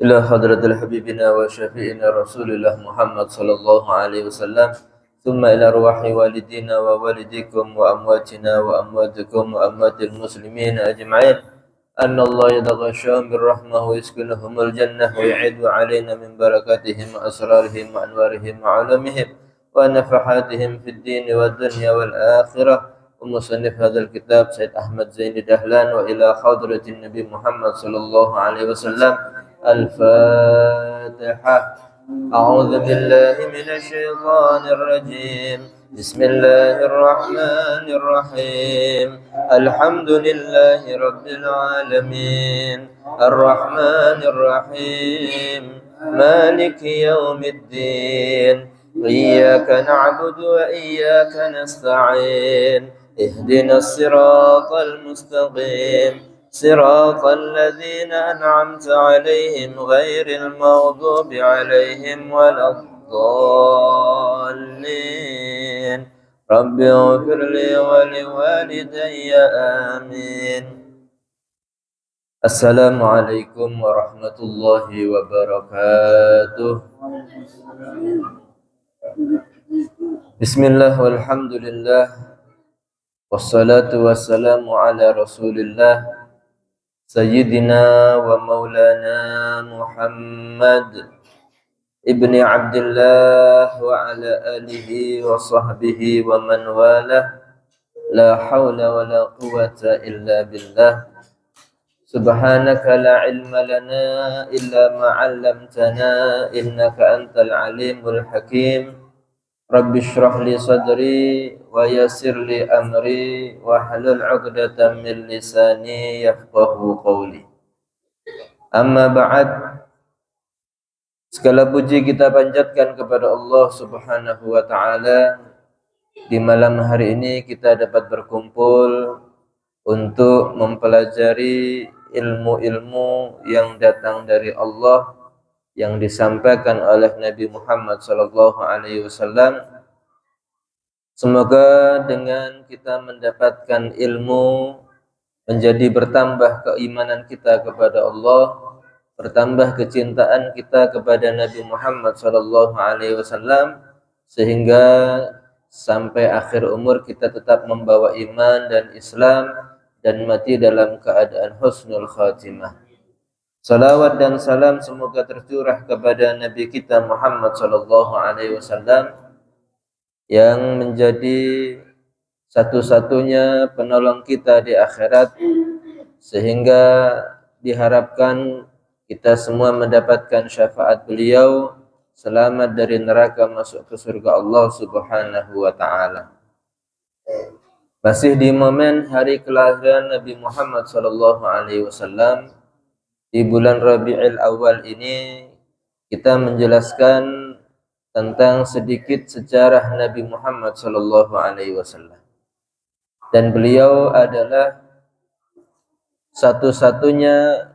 إلى حضرة حبيبنا وشفيعنا رسول الله محمد صلى الله عليه وسلم، ثم إلى أرواح والدينا ووالديكم وأمواتنا وأمواتكم وأموات المسلمين أجمعين، أن الله يتغشاهم بالرحمة ويسكنهم الجنة ويعيد علينا من بركاتهم وأسرارهم وأنوارهم وعلمهم ونفحاتهم في الدين والدنيا والآخرة. ومصنف هذا الكتاب سيد أحمد زين دهلان، وإلى حضرة النبي محمد صلى الله عليه وسلم. الفاتحة. أعوذ بالله من الشيطان الرجيم. بسم الله الرحمن الرحيم. الحمد لله رب العالمين الرحمن الرحيم مالك يوم الدين إياك نعبد وإياك نستعين اهدنا الصراط المستقيم صراط الذين أنعمت عليهم غير المغضوب عليهم ولا الضالين. رب اغفر لي ولوالدي آمين. Assalamualaikum warahmatullahi wabarakatuh. Bismillah walhamdulillah wassalatu wassalamu ala rasulillah Sayyidina wa maulana Muhammad ibni Abdullah wa ala alihi wa sahbihi wa man walah. La hawla wa la quwata illa billah. Subhanaka la ilma lana illa ma 'allamtana innaka antal alimul hakim. Rabbi shrah li sadri wa yassir li amri wa hlul 'uqdatam min lisani yafqahu qawli. Amma ba'd. Segala puji kita panjatkan kepada Allah Subhanahu wa taala. Di malam hari ini kita dapat berkumpul untuk mempelajari ilmu-ilmu yang datang dari Allah yang disampaikan oleh Nabi Muhammad sallallahu alaihi wasallam. Semoga dengan kita mendapatkan ilmu menjadi bertambah keimanan kita kepada Allah, bertambah kecintaan kita kepada Nabi Muhammad sallallahu alaihi wasallam, sehingga sampai akhir umur kita tetap membawa iman dan Islam dan mati dalam keadaan husnul khatimah. Salawat dan salam semoga tercurah kepada Nabi kita Muhammad sallallahu alaihi wasallam yang menjadi satu-satunya penolong kita di akhirat, sehingga diharapkan kita semua mendapatkan syafaat beliau, selamat dari neraka, masuk ke surga Allah Subhanahu wa taala. Masih di momen hari kelahiran Nabi Muhammad sallallahu alaihi wasallam di bulan Rabiul Awal ini, kita menjelaskan tentang sedikit sejarah Nabi Muhammad sallallahu alaihi wasallam. Dan beliau adalah satu-satunya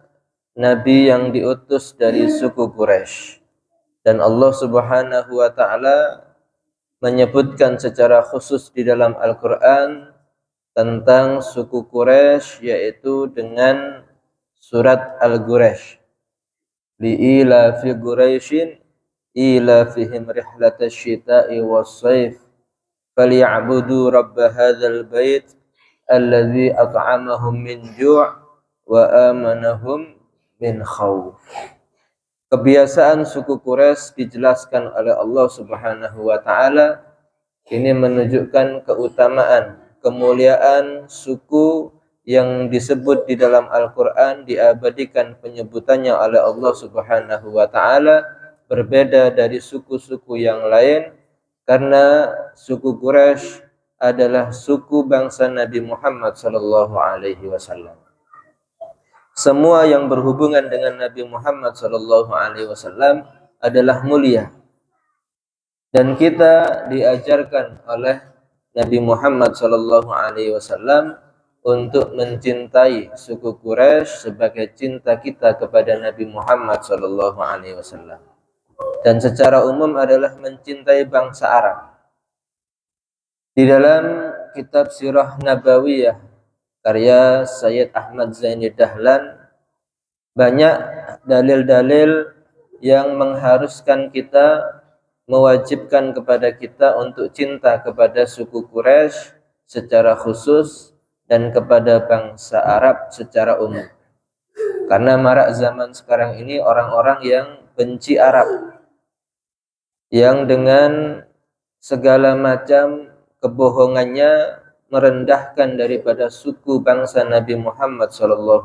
nabi yang diutus dari suku Quraisy. Dan Allah Subhanahu wa taala menyebutkan secara khusus di dalam Al-Qur'an tentang suku Quraisy, yaitu dengan surat Al-Quraisy. Li'ila fi Quraisyin ila fihim rihlatash syita'i was-sayf falyabudu rabb hadzal bait alladzi at'amahum min ju' wa amanahum min khauf. Kebiasaan suku Quraisy dijelaskan oleh Allah Subhanahu wa taala. Ini menunjukkan keutamaan, kemuliaan suku yang disebut di dalam Al-Qur'an, diabadikan penyebutannya oleh Allah Subhanahu wa taala, berbeda dari suku-suku yang lain karena suku Quraisy adalah suku bangsa Nabi Muhammad sallallahu alaihi wasallam. Semua yang berhubungan dengan Nabi Muhammad sallallahu alaihi wasallam adalah mulia. Dan kita diajarkan oleh Nabi Muhammad sallallahu alaihi wasallam untuk mencintai suku Quraisy sebagai cinta kita kepada Nabi Muhammad sallallahu alaihi wasallam. Dan secara umum adalah mencintai bangsa Arab. Di dalam kitab Sirah Nabawiyah karya Sayyid Ahmad Zain Dahlan, banyak dalil-dalil yang mengharuskan kita, mewajibkan kepada kita untuk cinta kepada suku Quraisy secara khusus dan kepada bangsa Arab secara umum. Karena marak zaman sekarang ini orang-orang yang benci Arab, yang dengan segala macam kebohongannya merendahkan daripada suku bangsa Nabi Muhammad SAW.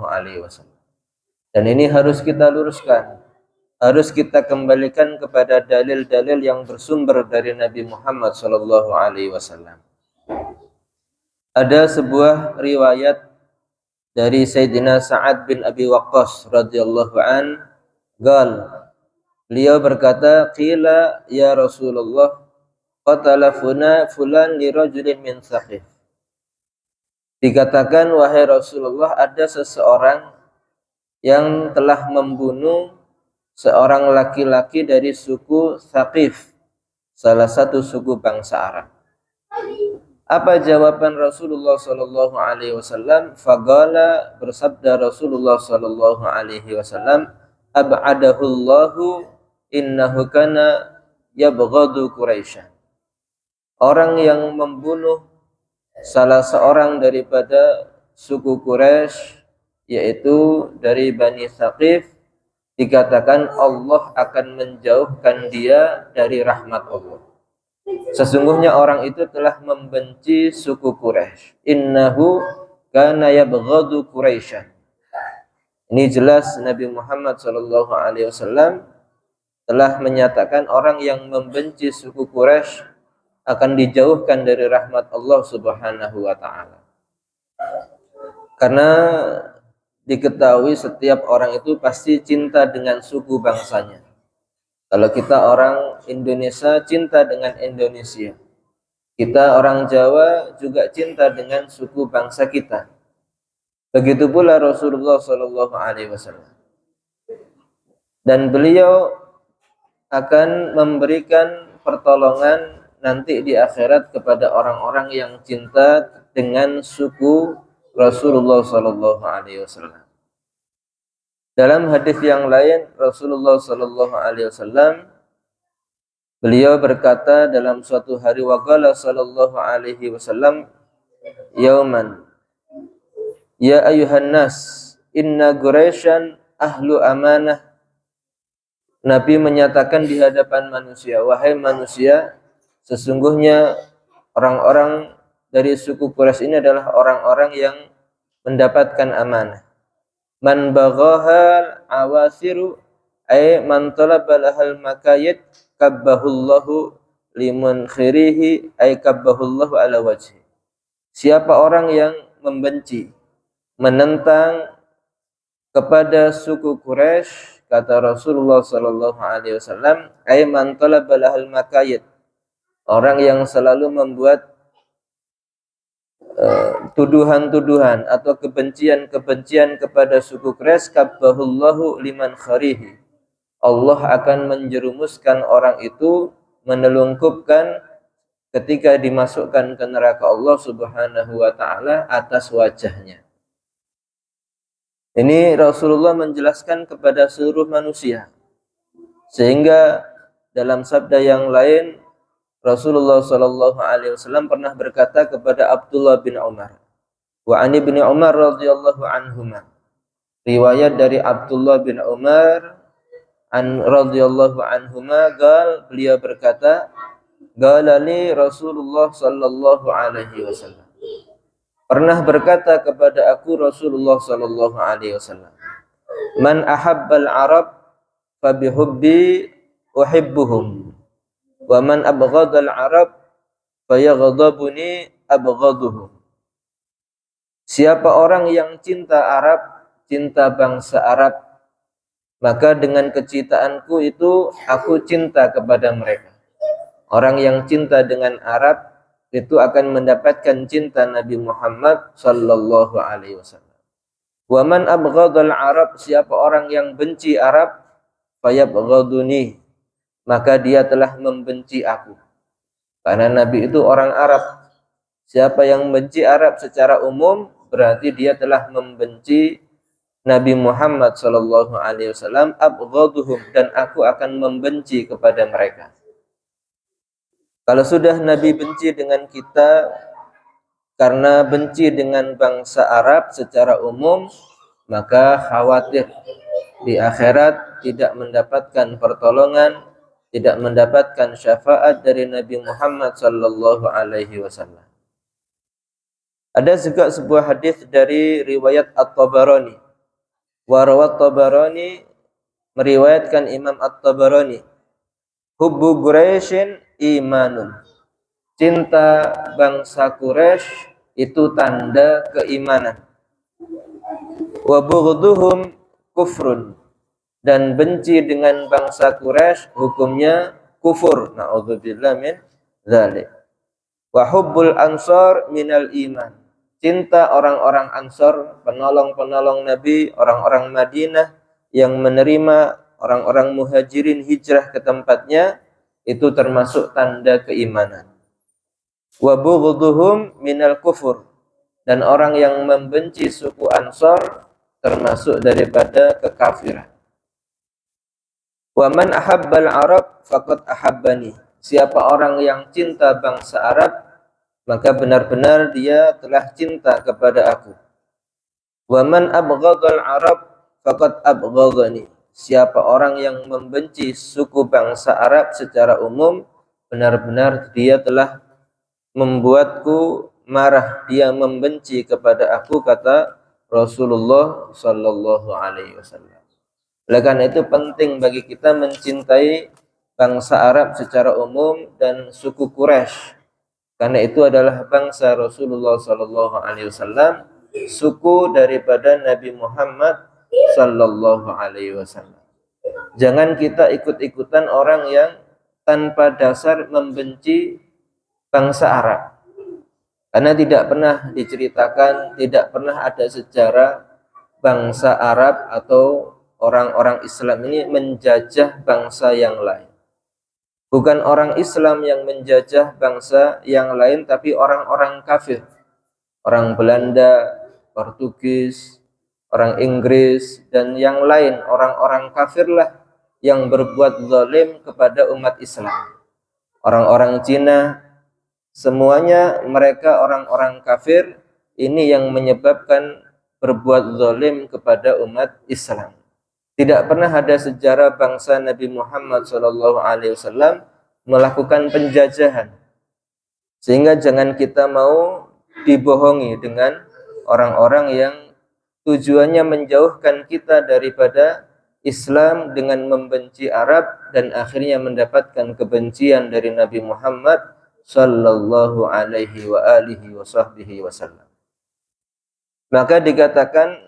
Dan ini harus kita luruskan, harus kita kembalikan kepada dalil-dalil yang bersumber dari Nabi Muhammad SAW. Ada sebuah riwayat dari Sayyidina Sa'ad bin Abi Waqqas radhiyallahu an, beliau berkata, qila ya Rasulullah qatala fulan li rajulin min Thaqif. Dikatakan, wahai Rasulullah, ada seseorang yang telah membunuh seorang laki-laki dari suku Thaqif, salah satu suku bangsa Arab. Apa jawaban Rasulullah sallallahu alaihi wasallam? Faqala, bersabda Rasulullah sallallahu alaihi wasallam, ab'adahu Allahu innahu kana yabghadu Quraisy. Orang yang membunuh salah seorang daripada suku Quraisy, yaitu dari Bani Thaqif, dikatakan Allah akan menjauhkan dia dari rahmat Allah. Sesungguhnya orang itu telah membenci suku Quraisy. Innahu kana yabghadu Quraisy. Ini jelas Nabi Muhammad SAW telah menyatakan orang yang membenci suku Quraisy akan dijauhkan dari rahmat Allah Subhanahu wa taala. Karena diketahui setiap orang itu pasti cinta dengan suku bangsanya. Kalau kita orang Indonesia cinta dengan Indonesia. Kita orang Jawa juga cinta dengan suku bangsa kita. Begitu pula Rasulullah SAW. Dan beliau akan memberikan pertolongan nanti di akhirat kepada orang-orang yang cinta dengan suku Rasulullah SAW. Dalam hadis yang lain, Rasulullah SAW, beliau berkata dalam suatu hari, waqala sallallahu alaihi wasallam yauman, ya ayuhan nas, inna Quraisyan ahlu amanah. Nabi menyatakan di hadapan manusia, wahai manusia, sesungguhnya orang-orang dari suku Quraisy ini adalah orang-orang yang mendapatkan amanah. Man baghahal awasiru ay man talaba lahal makayid kabbahullahu liman khirihi ay kabbahullahu ala wajhi. Siapa orang yang membenci, menentang kepada suku Quraisy, kata Rasulullah sallallahu alaihi wasallam, ay man talaba lahal makayid, orang yang selalu membuat tuduhan-tuduhan atau kebencian-kebencian kepada suku Quraisy, kabbahullahu liman kharihi, Allah akan menjerumuskan orang itu, menelungkupkan ketika dimasukkan ke neraka Allah Subhanahu wa taala atas wajahnya. Ini Rasulullah menjelaskan kepada seluruh manusia. Sehingga dalam sabda yang lain, Rasulullah SAW pernah berkata kepada Abdullah bin Umar, wa ani bin Umar radhiyallahu anhuma, riwayat dari Abdullah bin Umar radhiyallahu anhuma, beliau berkata, galani Rasulullah sallallahu alaihi wasallam, pernah berkata kepada aku Rasulullah sallallahu alaihi wasallam, man ahabbal arab fabihubbi uhibbuhum, wa man abghadal arab fayaghdabuni abghaduhum. Siapa orang yang cinta Arab, cinta bangsa Arab, maka dengan kecintaanku itu aku cinta kepada mereka. Orang yang cinta dengan Arab itu akan mendapatkan cinta Nabi Muhammad sallallahu alaihi wasallam. Wa man abghadal arab, siapa orang yang benci Arab, fayabghaduni, maka dia telah membenci aku. Karena Nabi itu orang Arab. Siapa yang membenci Arab secara umum berarti dia telah membenci Nabi Muhammad sallallahu alaihi wasallam, abghaduhum, dan aku akan membenci kepada mereka. Kalau sudah Nabi benci dengan kita karena benci dengan bangsa Arab secara umum, maka khawatir di akhirat tidak mendapatkan pertolongan, tidak mendapatkan syafaat dari Nabi Muhammad sallallahu alaihi wasallam. Ada juga sebuah hadis dari riwayat At-Tabarani. Wa rawat Tabarani, meriwayatkan Imam At-Tabarani, hubbu Quraisyin imanun. Cinta bangsa Quraisy itu tanda keimanan. Wa bughdhuhum kufrun, dan benci dengan bangsa Quraisy hukumnya kufur. Na'udzubillah min dzalik. Wa hubbul ansar minal iman. Cinta orang-orang Ansar, penolong-penolong Nabi, orang-orang Madinah yang menerima orang-orang muhajirin hijrah ke tempatnya, itu termasuk tanda keimanan. Wa bughdhuhum minal kufur, dan orang yang membenci suku Ansar termasuk daripada kekafiran. Wa man ahabbal Arab faqad ahabbani. Siapa orang yang cinta bangsa Arab, maka benar-benar dia telah cinta kepada aku. Wa man abghadal Arab faqad abghadani. Siapa orang yang membenci suku bangsa Arab secara umum, benar-benar dia telah membuatku marah, dia membenci kepada aku, kata Rasulullah sallallahu alaihi wasallam. Oleh karena itu penting bagi kita mencintai bangsa Arab secara umum dan suku Quraisy, karena itu adalah bangsa Rasulullah sallallahu alaihi wasallam, suku daripada Nabi Muhammad sallallahu alaihi wasallam. Jangan kita ikut-ikutan orang yang tanpa dasar membenci bangsa Arab. Karena tidak pernah diceritakan, tidak pernah ada sejarah bangsa Arab atau orang-orang Islam ini menjajah bangsa yang lain. Bukan orang Islam yang menjajah bangsa yang lain, tapi orang-orang kafir. Orang Belanda, Portugis, orang Inggris, dan yang lain, orang-orang kafirlah yang berbuat zalim kepada umat Islam. Orang-orang Cina, semuanya mereka orang-orang kafir, ini yang menyebabkan berbuat zalim kepada umat Islam. Tidak pernah ada sejarah bangsa Nabi Muhammad SAW melakukan penjajahan. Sehingga jangan kita mau dibohongi dengan orang-orang yang tujuannya menjauhkan kita daripada Islam dengan membenci Arab dan akhirnya mendapatkan kebencian dari Nabi Muhammad sallallahu alaihi wa alihi wa sahbihi wasallam. Maka dikatakan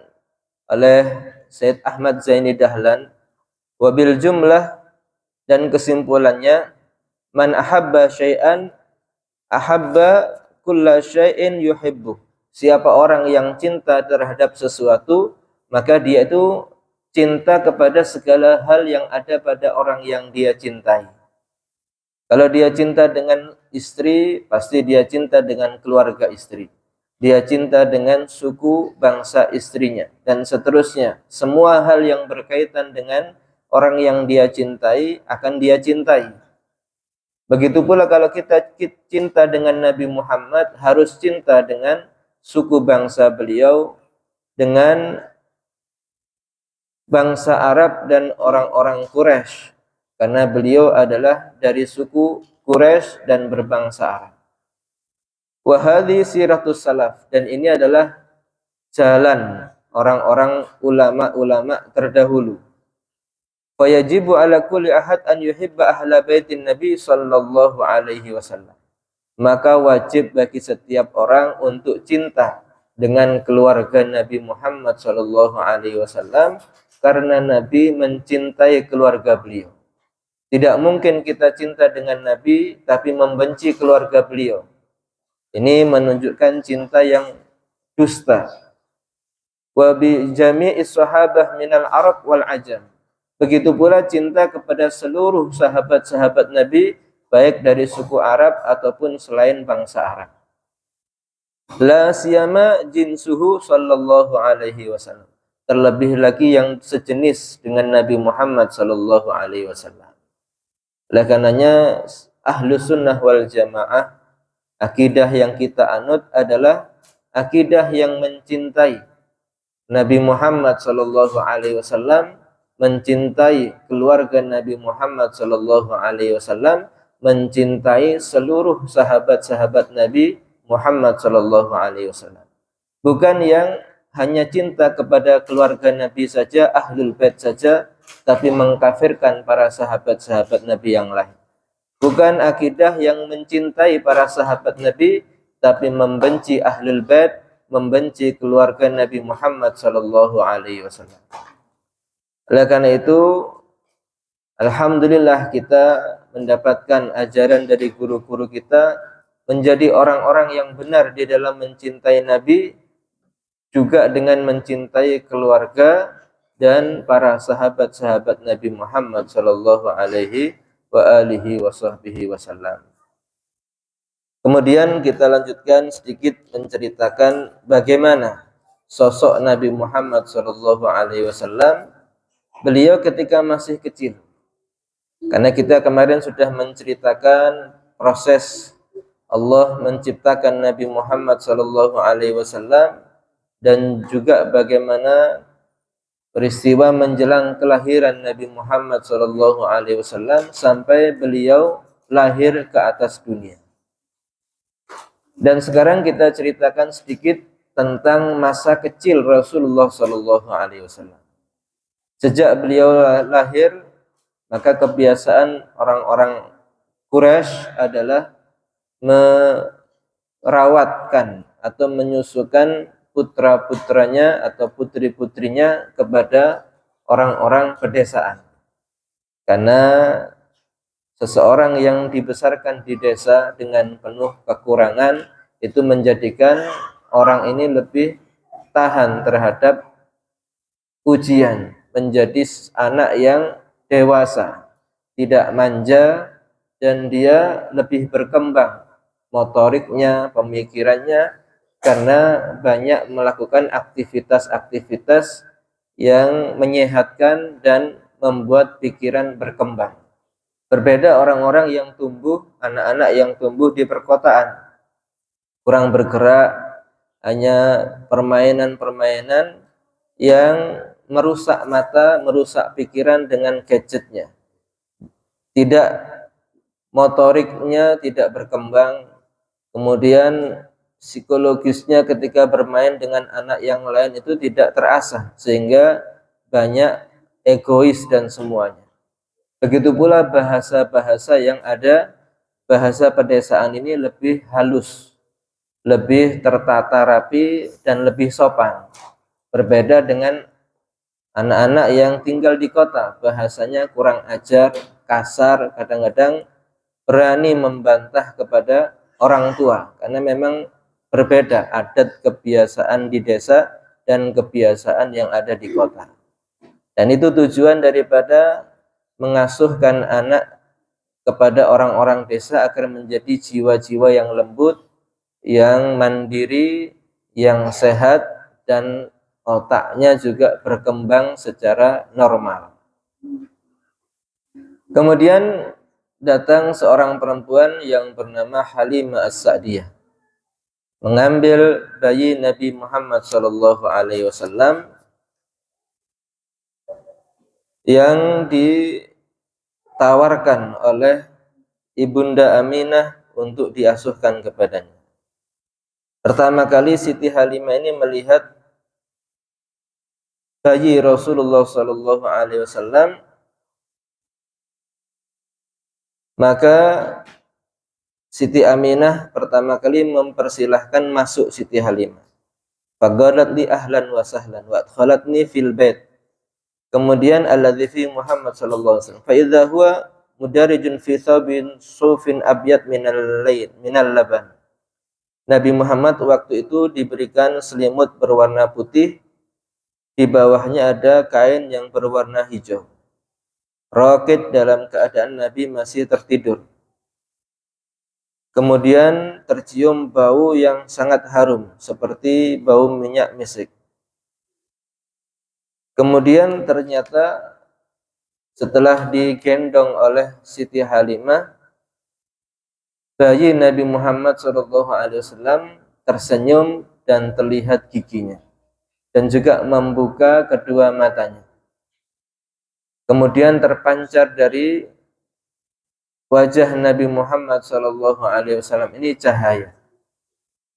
oleh Sayyid Ahmad Zaini Dahlan, wabil jumlah, dan kesimpulannya, man ahabba syai'an ahabba kulla syai'in yuhibbu. Siapa orang yang cinta terhadap sesuatu, maka dia itu cinta kepada segala hal yang ada pada orang yang dia cintai. Kalau dia cinta dengan istri, pasti dia cinta dengan keluarga istri. Dia cinta dengan suku bangsa istrinya, dan seterusnya. Semua hal yang berkaitan dengan orang yang dia cintai akan dia cintai. Begitu pula kalau kita cinta dengan Nabi Muhammad, harus cinta dengan suku bangsa beliau, dengan bangsa Arab dan orang-orang Quraisy, karena beliau adalah dari suku Quraisy dan berbangsa Arab. Wa hadhi siratus salaf, dan ini adalah jalan orang-orang ulama-ulama terdahulu. Fa yajibu ala kulli ahad an yuhibba ahla baitin Nabi sallallahu alaihi wasallam. Maka wajib bagi setiap orang untuk cinta dengan keluarga Nabi Muhammad sallallahu alaihi wasallam, karena Nabi mencintai keluarga beliau. Tidak mungkin kita cinta dengan Nabi tapi membenci keluarga beliau. Ini menunjukkan cinta yang dusta. Wa bi jami'is sahabah minal Arab wal Ajam. Begitu pula cinta kepada seluruh sahabat-sahabat Nabi, baik dari suku Arab ataupun selain bangsa Arab. La siyama jinsuhu sallallahu alaihi wasallam. terlebih lagi yang sejenis dengan Nabi Muhammad sallallahu alaihi wasallam. Oleh karenanya Ahlus Sunnah wal Jamaah, akidah yang kita anut adalah akidah yang mencintai Nabi Muhammad sallallahu alaihi wasallam, mencintai keluarga Nabi Muhammad sallallahu alaihi wasallam, mencintai seluruh sahabat-sahabat Nabi Muhammad sallallahu alaihi wasallam. Bukan yang hanya cinta kepada keluarga Nabi saja, ahlul bait saja, tapi mengkafirkan para sahabat-sahabat Nabi yang lain. Bukan akidah yang mencintai para sahabat Nabi, tapi membenci ahlul bait, membenci keluarga Nabi Muhammad sallallahu alaihi wasallam. Oleh karena itu, alhamdulillah kita mendapatkan ajaran dari guru-guru kita menjadi orang-orang yang benar di dalam mencintai Nabi, juga dengan mencintai keluarga dan para sahabat-sahabat Nabi Muhammad sallallahu alaihi wa alihi wasallam. Kemudian kita lanjutkan sedikit menceritakan bagaimana sosok Nabi Muhammad sallallahu alaihi wasallam beliau ketika masih kecil. Karena kita kemarin sudah menceritakan proses Allah menciptakan Nabi Muhammad sallallahu alaihi wasallam dan juga bagaimana peristiwa menjelang kelahiran Nabi Muhammad sallallahu alaihi wasallam sampai beliau lahir ke atas dunia. Dan sekarang kita ceritakan sedikit tentang masa kecil Rasulullah sallallahu alaihi wasallam. Sejak beliau lahir, maka kebiasaan orang-orang Quraisy adalah merawatkan atau menyusukan putra-putranya atau putri-putrinya kepada orang-orang pedesaan. Karena seseorang yang dibesarkan di desa dengan penuh kekurangan itu menjadikan orang ini lebih tahan terhadap ujian, menjadi anak yang dewasa, tidak manja, dan dia lebih berkembang motoriknya, pemikirannya, karena banyak melakukan aktivitas-aktivitas yang menyehatkan dan membuat pikiran berkembang. Berbeda orang-orang yang tumbuh, anak-anak yang tumbuh di perkotaan, kurang bergerak, hanya permainan-permainan yang merusak mata, merusak pikiran dengan gadgetnya. Tidak, motoriknya tidak berkembang, kemudian psikologisnya ketika bermain dengan anak yang lain itu tidak terasah, sehingga banyak egois dan semuanya. Begitu pula bahasa-bahasa yang ada, bahasa pedesaan ini lebih halus, lebih tertata rapi, dan lebih sopan. Berbeda dengan anak-anak yang tinggal di kota, bahasanya kurang ajar, kasar, kadang-kadang berani membantah kepada orang tua, karena memang berbeda adat kebiasaan di desa dan kebiasaan yang ada di kota. Dan itu tujuan daripada mengasuhkan anak kepada orang-orang desa agar menjadi jiwa-jiwa yang lembut, yang mandiri, yang sehat, dan otaknya juga berkembang secara normal. Kemudian datang seorang perempuan yang bernama Halimah As-Sa'diyah, mengambil bayi Nabi Muhammad SAW yang ditawarkan oleh Ibunda Aminah untuk diasuhkan kepadanya. Pertama kali Siti Halimah ini melihat bayi Rasulullah SAW, maka Siti Aminah pertama kali mempersilahkan masuk Siti Halimah. Faqalat li ahlan wa sahlan wa adkhalatni fil bait. Kemudian alladzi fi Muhammad sallallahu alaihi wasallam fa idza huwa mudarijun fi thawbin sufin abyad minal laban. Nabi Muhammad waktu itu diberikan selimut berwarna putih, di bawahnya ada kain yang berwarna hijau. Raqid, dalam keadaan Nabi masih tertidur. Kemudian tercium bau yang sangat harum seperti bau minyak misik. Kemudian ternyata setelah digendong oleh Siti Halimah, bayi Nabi Muhammad SAW tersenyum dan terlihat giginya, dan juga membuka kedua matanya. Kemudian terpancar dari wajah Nabi Muhammad SAW ini cahaya,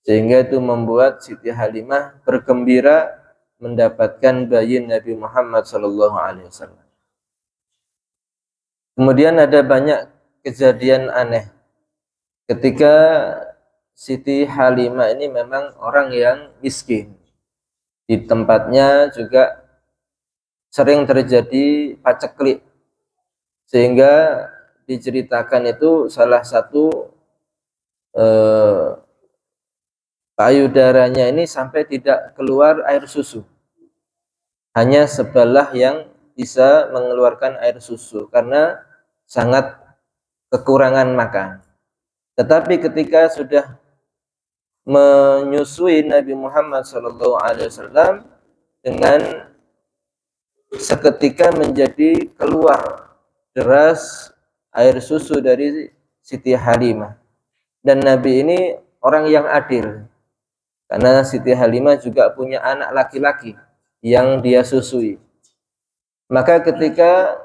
sehingga itu membuat Siti Halimah bergembira mendapatkan bayi Nabi Muhammad SAW. Kemudian ada banyak kejadian aneh ketika Siti Halimah ini memang orang yang miskin. Di tempatnya juga sering terjadi paceklik, sehingga diceritakan itu salah satu payudaranya ini sampai tidak keluar air susu, hanya sebelah yang bisa mengeluarkan air susu karena sangat kekurangan makan. Tetapi ketika sudah menyusui Nabi Muhammad SAW, dengan seketika menjadi keluar deras air susu dari Siti Halimah. Dan Nabi ini orang yang adil, karena Siti Halimah juga punya anak laki-laki yang dia susui. Maka ketika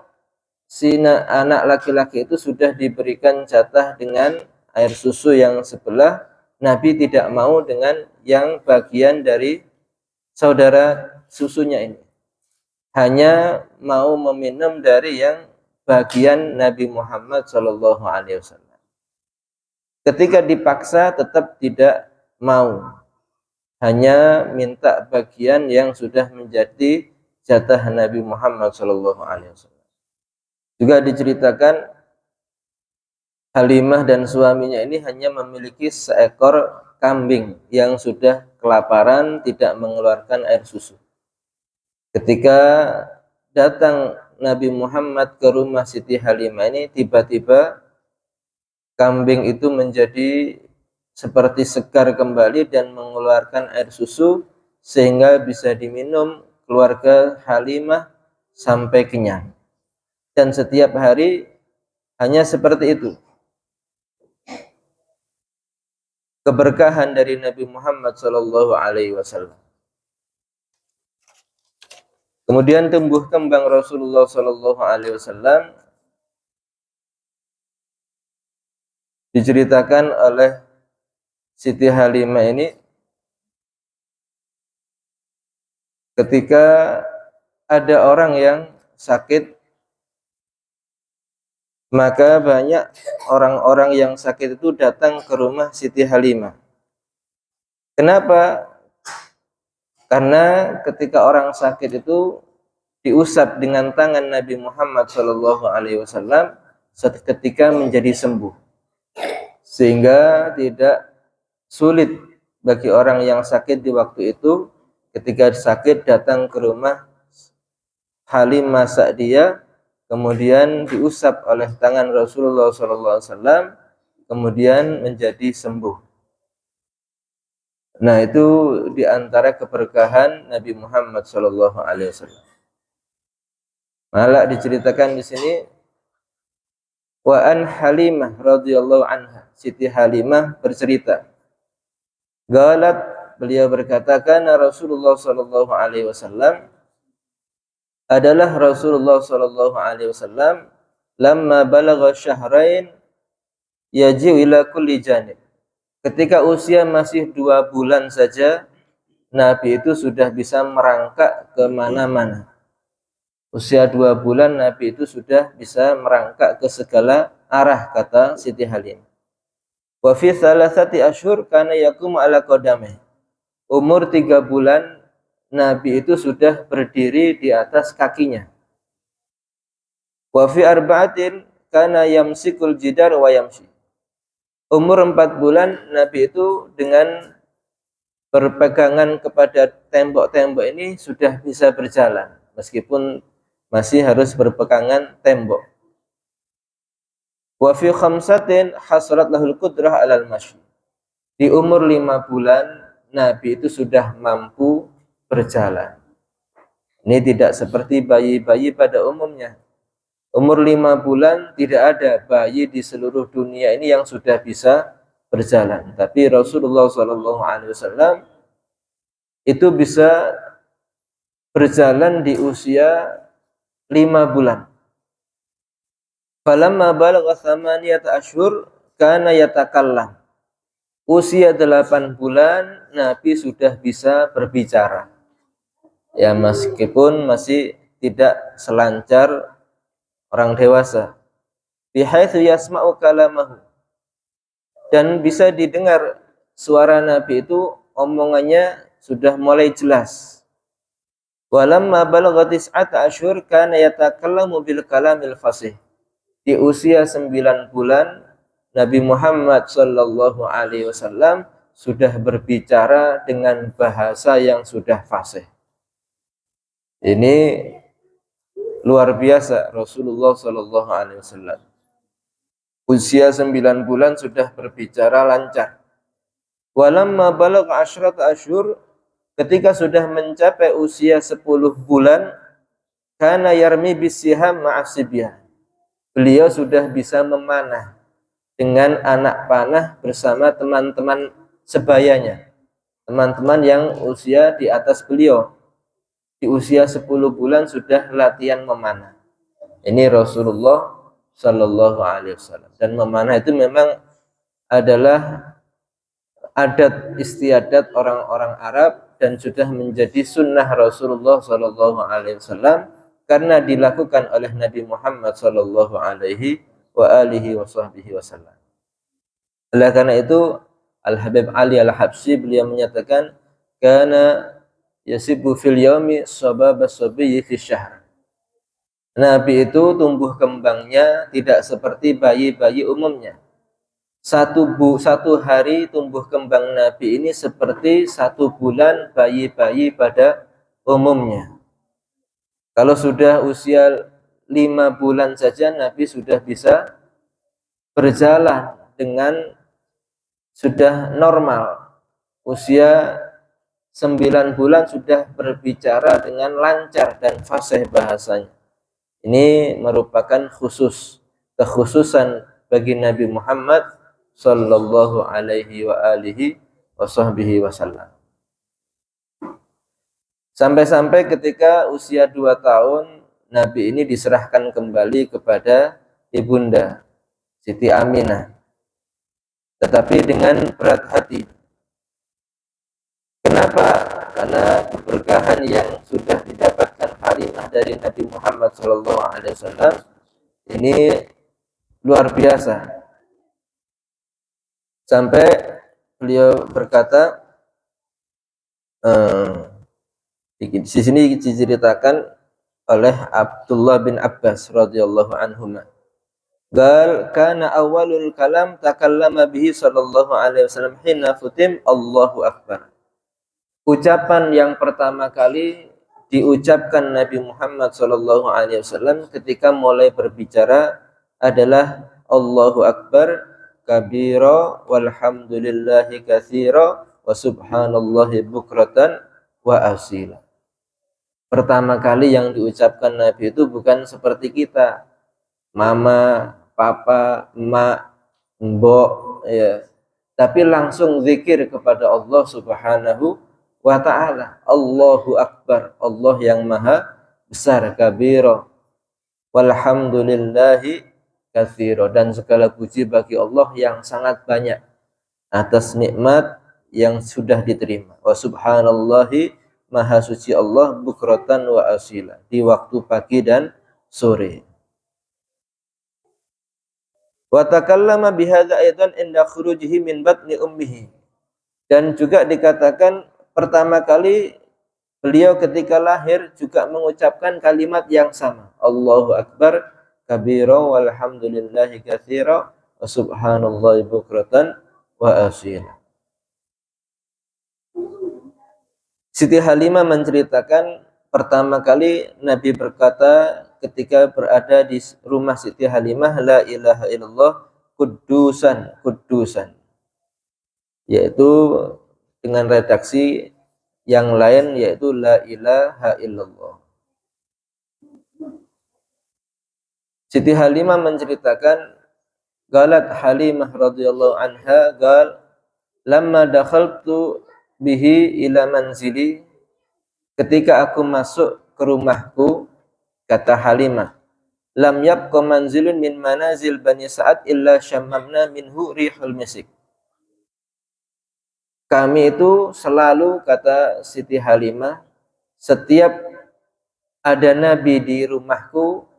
anak laki-laki itu sudah diberikan jatah dengan air susu yang sebelah, Nabi tidak mau dengan yang bagian dari saudara susunya ini, hanya mau meminum dari yang bagian Nabi Muhammad SAW. Ketika dipaksa tetap tidak mau, hanya minta bagian yang sudah menjadi jatah Nabi Muhammad SAW. Juga diceritakan Halimah dan suaminya ini hanya memiliki seekor kambing yang sudah kelaparan, tidak mengeluarkan air susu. Ketika datang Nabi Muhammad ke rumah Siti Halimah ini, tiba-tiba kambing itu menjadi seperti segar kembali dan mengeluarkan air susu, sehingga bisa diminum keluarga Halimah sampai kenyang. Dan setiap hari hanya seperti itu. Keberkahan dari Nabi Muhammad SAW. Kemudian tumbuh kembang Rasulullah SAW diceritakan oleh Siti Halimah ini ketika ada orang yang sakit, maka banyak orang-orang yang sakit itu datang ke rumah Siti Halimah. Kenapa? Karena ketika orang sakit itu diusap dengan tangan Nabi Muhammad SAW, seketika menjadi sembuh, sehingga tidak sulit bagi orang yang sakit di waktu itu ketika sakit datang ke rumah Halimah Sa'diyah, kemudian diusap oleh tangan Rasulullah SAW, kemudian menjadi sembuh. Nah, itu diantara keberkahan Nabi Muhammad SAW. Malah diceritakan di sini, wa an Halimah radhiyallahu anha, Siti Halimah bercerita, galat, beliau berkata, kana Rasulullah SAW, adalah Rasulullah SAW lamma balagha syahrain yaji'u ila kulli janib. Ketika usia masih 2 bulan saja, Nabi itu sudah bisa merangkak ke mana-mana. Usia 2 bulan Nabi itu sudah bisa merangkak ke segala arah, kata Siti Halimah. Wa fi thalathati ashhur kana yaqumu ala qadamih. Umur 3 bulan Nabi itu sudah berdiri di atas kakinya. Wa fi arba'atin kana yamsikul jidar wa yamshi. Umur 4 bulan Nabi itu dengan berpegangan kepada tembok-tembok ini sudah bisa berjalan, meskipun masih harus berpegangan tembok. Wa fi khamsatin hasalat lahul qudrah alal masyi. Di umur 5 bulan Nabi itu sudah mampu berjalan. Ini tidak seperti bayi-bayi pada umumnya. Umur 5 bulan tidak ada bayi di seluruh dunia ini yang sudah bisa berjalan. Tapi Rasulullah SAW itu bisa berjalan di usia 5 bulan. Falamma balagha thamaniyata ashhur kana yatakallam. Usia 8 bulan Nabi sudah bisa berbicara. Ya, meskipun masih tidak selancar orang dewasa. Bihaitsu yasma'u kalamahu. Dan bisa didengar suara Nabi itu, omongannya sudah mulai jelas. Walamma balagha tis'ata ashhur kana yatakallamu bil kalamil fasih. Di usia 9 bulan Nabi Muhammad sallallahu alaihi wasallam sudah berbicara dengan bahasa yang sudah fasih. Ini luar biasa Rasulullah sallallahu alaihi wasallam. Usia 9 bulan sudah berbicara lancar. Walamma balagha asyrata asyhur, ketika sudah mencapai usia 10 bulan, kana yarmi bisiham ma'asibiyah. Beliau sudah bisa memanah dengan anak panah bersama teman-teman sebayanya, teman-teman yang usia di atas beliau. Di usia 10 bulan sudah latihan memanah. Ini Rasulullah Sallallahu Alaihi Wasallam. Dan memanah itu memang adalah adat istiadat orang-orang Arab dan sudah menjadi sunnah Rasulullah Sallallahu Alaihi Wasallam karena dilakukan oleh Nabi Muhammad Sallallahu Alaihi Wasallam. Oleh karena itu Al-Habib Ali Al-Habsyi beliau menyatakan karena yasibu fil yaumi sababa sabiyyi fi syahr. Nabi itu tumbuh kembangnya tidak seperti bayi-bayi umumnya. Satu hari tumbuh kembang Nabi ini seperti 1 bulan bayi-bayi pada umumnya. Kalau sudah usia 5 bulan saja Nabi sudah bisa berjalan dengan sudah normal. Usia 9 bulan sudah berbicara dengan lancar dan fasih bahasanya. Ini merupakan kekhususan bagi Nabi Muhammad sallallahu alaihi wa alihi wasallam. Sampai-sampai ketika usia 2 tahun Nabi ini diserahkan kembali kepada ibunda Siti Aminah, tetapi dengan berat hati. Kenapa? Karena keberkahan yang sudah didapatkan Halimah dari Nabi Muhammad SAW ini luar biasa. Sampai beliau berkata, di sini diceritakan oleh Abdullah bin Abbas radhiyallahu anhuma. Qal kana awalul kalam takallama bihi sallallahu alaihi wasallam hina futim Allahu akbar. Ucapan yang pertama kali diucapkan Nabi Muhammad sallallahu alaihi wasallam ketika mulai berbicara adalah Allahu akbar kabira walhamdulillahi katsira wa subhanallahi bukratan wa asila. Pertama kali yang diucapkan Nabi itu bukan seperti kita, mama, papa, emak, mbok, ya, tapi langsung zikir kepada Allah Subhanahu wa ta'ala. Allahu Akbar, Allah yang maha besar, kabira, walhamdulillahi katsira, dan segala puji bagi Allah yang sangat banyak atas nikmat yang sudah diterima. Wa subhanallahi, maha suci Allah, bukratan wa asila, di waktu pagi dan sore. Wa takallama bihadza aidan inda khurujihi min batni ummihi. Dan juga dikatakan pertama kali beliau ketika lahir juga mengucapkan kalimat yang sama. Allahu akbar kabira walhamdulillahi katsira wa subhanallahi bukratan wa asila. Siti Halimah menceritakan pertama kali Nabi berkata ketika berada di rumah Siti Halimah, la ilaha illallah kudusan, yaitu dengan redaksi yang lain yaitu la ilaha illallah. Siti Halimah menceritakan, galat Halimah radhiyallahu anha, lamma dakhaltu bihi ila manzili, ketika aku masuk ke rumahku, kata Halimah, lam yabqa manzilun min manazil Bani Sa'ad illa syammamna minhu rihul misik. Kami itu selalu, kata Siti Halimah, setiap ada Nabi di rumahku,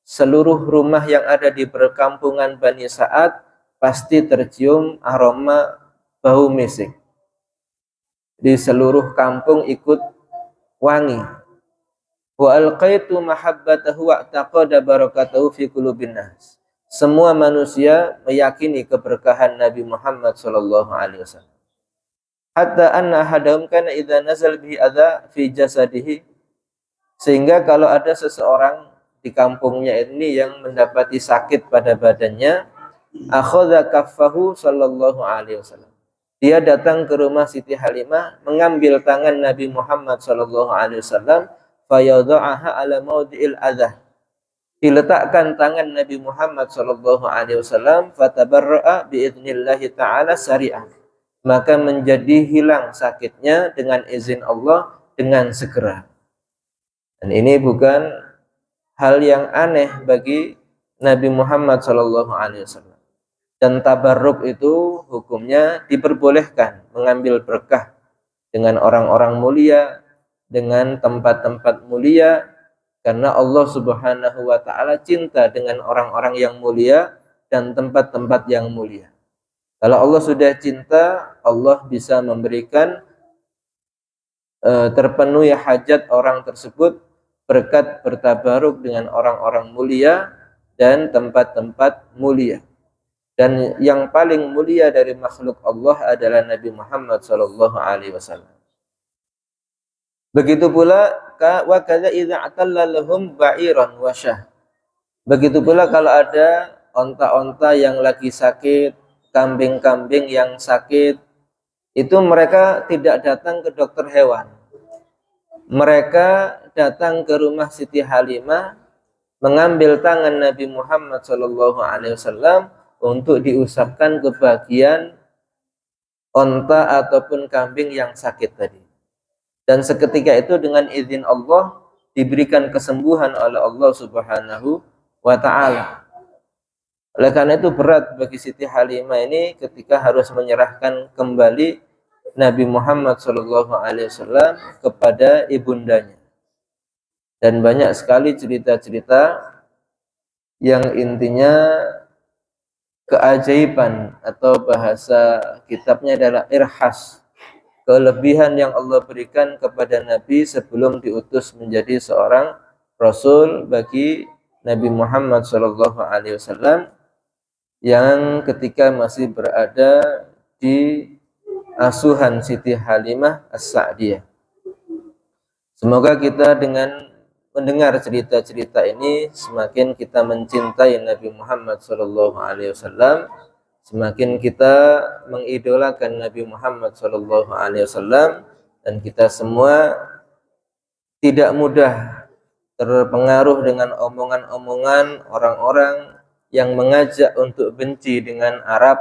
seluruh rumah yang ada di perkampungan Bani Sa'ad pasti tercium aroma bau misik. Di seluruh kampung ikut wangi. Wa alqaitu mahabbatahu wa taqada barakatahu fi qulubin nas. Semua manusia meyakini keberkahan Nabi Muhammad sallallahu alaihi wasallam. Hatta anna ahadahum kana idza nazal bihi adza fi jasadihi, sehingga kalau ada seseorang di kampungnya ini yang mendapati sakit pada badannya, akhadha kaffahu sallallahu alaihi wasallam. Dia datang ke rumah Siti Halimah, mengambil tangan Nabi Muhammad sallallahu alaihi wasallam, fayadha'aha ala mawdi'il adza. Diletakkan tangan Nabi Muhammad sallallahu alaihi wasallam, fatabarra'a biidznillah taala sari'an. Maka menjadi hilang sakitnya dengan izin Allah dengan segera. Dan ini bukan hal yang aneh bagi Nabi Muhammad sallallahu alaihi wasallam. Dan tabarruk itu hukumnya diperbolehkan, mengambil berkah dengan orang-orang mulia, dengan tempat-tempat mulia, karena Allah Subhanahu wa taala cinta dengan orang-orang yang mulia dan tempat-tempat yang mulia. Kalau Allah sudah cinta, Allah bisa memberikan terpenuhi hajat orang tersebut berkat bertabaruk dengan orang-orang mulia dan tempat-tempat mulia. Dan yang paling mulia dari makhluk Allah adalah Nabi Muhammad sallallahu alaihi wasallam. Begitu pula wa kadza idza atalla lahum ba'iran wa syah. Begitu pula kalau ada onta-onta yang lagi sakit, kambing-kambing yang sakit, itu mereka tidak datang ke dokter hewan. Mereka datang ke rumah Siti Halimah, mengambil tangan Nabi Muhammad sallallahu alaihi wasallam untuk diusapkan ke bagian onta ataupun kambing yang sakit tadi. Dan seketika itu dengan izin Allah diberikan kesembuhan oleh Allah Subhanahu wa taala. Oleh karena itu berat bagi Siti Halimah ini ketika harus menyerahkan kembali Nabi Muhammad SAW kepada ibundanya. Dan banyak sekali cerita-cerita yang intinya keajaiban, atau bahasa kitabnya adalah irhas, kelebihan yang Allah berikan kepada Nabi sebelum diutus menjadi seorang Rasul bagi Nabi Muhammad SAW, yang ketika masih berada di asuhan Siti Halimah As-Sa'diyah. Semoga kita dengan mendengar cerita-cerita ini semakin kita mencintai Nabi Muhammad SAW, semakin kita mengidolakan Nabi Muhammad SAW, dan kita semua tidak mudah terpengaruh dengan omongan-omongan orang-orang yang mengajak untuk benci dengan Arab,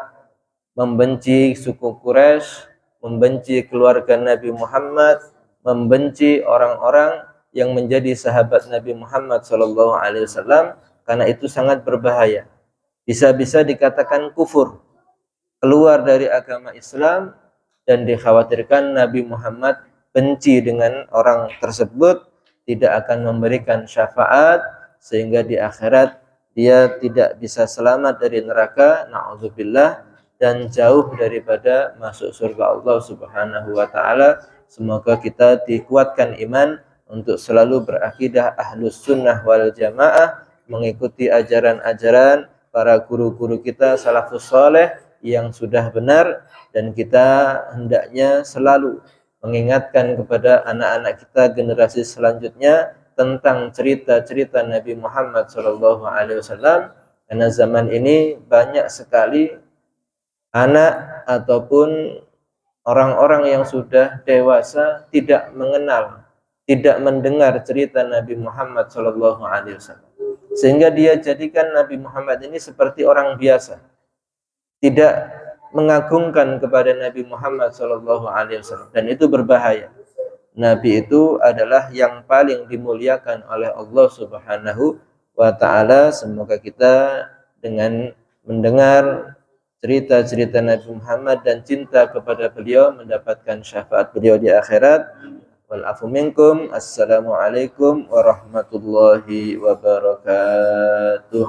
membenci suku Quraisy, membenci keluarga Nabi Muhammad, membenci orang-orang yang menjadi sahabat Nabi Muhammad SAW, karena itu sangat berbahaya. Bisa-bisa dikatakan kufur, keluar dari agama Islam, dan dikhawatirkan Nabi Muhammad benci dengan orang tersebut, tidak akan memberikan syafaat, sehingga di akhirat dia tidak bisa selamat dari neraka, na'udzubillah, dan jauh daripada masuk surga Allah Subhanahu wa taala. Semoga kita dikuatkan iman untuk selalu berakidah ahlus sunnah wal jamaah, mengikuti ajaran-ajaran para guru-guru kita salafus saleh yang sudah benar, dan kita hendaknya selalu mengingatkan kepada anak-anak kita, generasi selanjutnya, tentang cerita-cerita Nabi Muhammad SAW, karena zaman ini banyak sekali anak ataupun orang-orang yang sudah dewasa tidak mengenal, tidak mendengar cerita Nabi Muhammad SAW. sehingga dia jadikan Nabi Muhammad ini seperti orang biasa, tidak mengagungkan kepada Nabi Muhammad SAW, dan itu berbahaya. Nabi itu adalah yang paling dimuliakan oleh Allah Subhanahu wa Ta'ala. Semoga kita dengan mendengar cerita-cerita Nabi Muhammad dan cinta kepada beliau mendapatkan syafaat beliau di akhirat. Wal afu minkum. Assalamualaikum warahmatullahi wabarakatuh.